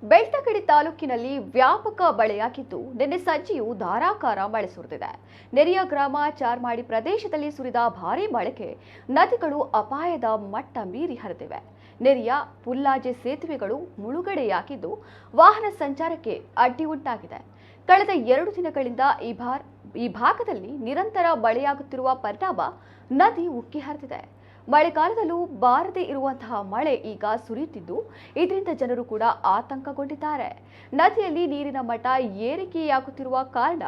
ಬೆಳ್ತಂಗಡಿ ತಾಲೂಕಿನಲ್ಲಿ ವ್ಯಾಪಕ ಮಳೆಯಾಗಿದ್ದು ನಿನ್ನೆ ಸಂಜೆಯೂ ಧಾರಾಕಾರ ಮಳೆ ಸುರಿದಿದೆ. ನೆರೆಯ ಗ್ರಾಮ ಚಾರ್ಮಾಡಿ ಪ್ರದೇಶದಲ್ಲಿ ಸುರಿದ ಭಾರೀ ಮಳೆಗೆ ನದಿಗಳು ಅಪಾಯದ ಮಟ್ಟ ಮೀರಿ ಹರಿದಿವೆ. ನೆರೆಯ ಪುಲ್ಲಾಜೆ ಸೇತುವೆಗಳು ಮುಳುಗಡೆಯಾಗಿದ್ದು ವಾಹನ ಸಂಚಾರಕ್ಕೆ ಅಡ್ಡಿ ಉಂಟಾಗಿದೆ. ಕಳೆದ 2 ದಿನಗಳಿಂದ ಈ ಭಾಗದಲ್ಲಿ ನಿರಂತರ ಮಳೆಯಾಗುತ್ತಿರುವ ಪರಿಣಾಮ ನದಿ ಉಕ್ಕಿ ಹರಿದಿದೆ. ಮಳೆಗಾಲದಲ್ಲೂ ಬಾರದೇ ಇರುವಂತಹ ಮಳೆ ಈಗ ಸುರಿಯುತ್ತಿದ್ದು ಇದರಿಂದ ಜನರು ಕೂಡ ಆತಂಕಗೊಂಡಿದ್ದಾರೆ. ನದಿಯಲ್ಲಿ ನೀರಿನ ಮಟ್ಟ ಏರಿಕೆಯಾಗುತ್ತಿರುವ ಕಾರಣ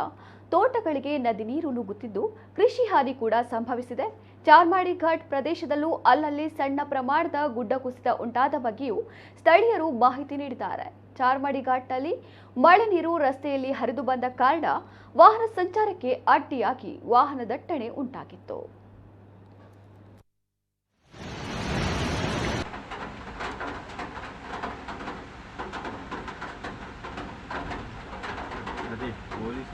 ತೋಟಗಳಿಗೆ ನದಿ ನೀರು ನುಗ್ಗುತ್ತಿದ್ದು ಕೃಷಿ ಹಾನಿ ಕೂಡ ಸಂಭವಿಸಿದೆ. ಚಾರ್ಮಾಡಿ ಘಾಟ್ ಪ್ರದೇಶದಲ್ಲೂ ಅಲ್ಲಲ್ಲಿ ಸಣ್ಣ ಪ್ರಮಾಣದ ಗುಡ್ಡ ಕುಸಿತ ಉಂಟಾದ ಬಗ್ಗೆಯೂ ಸ್ಥಳೀಯರು ಮಾಹಿತಿ ನೀಡಿದ್ದಾರೆ. ಚಾರ್ಮಾಡಿ ಘಾಟ್ನಲ್ಲಿ ಮಳೆ ನೀರು ರಸ್ತೆಯಲ್ಲಿ ಹರಿದು ಬಂದ ಕಾರಣ ವಾಹನ ಸಂಚಾರಕ್ಕೆ ಅಡ್ಡಿಯಾಗಿ ವಾಹನ ದಟ್ಟಣೆ ಉಂಟಾಗಿತ್ತು. Polis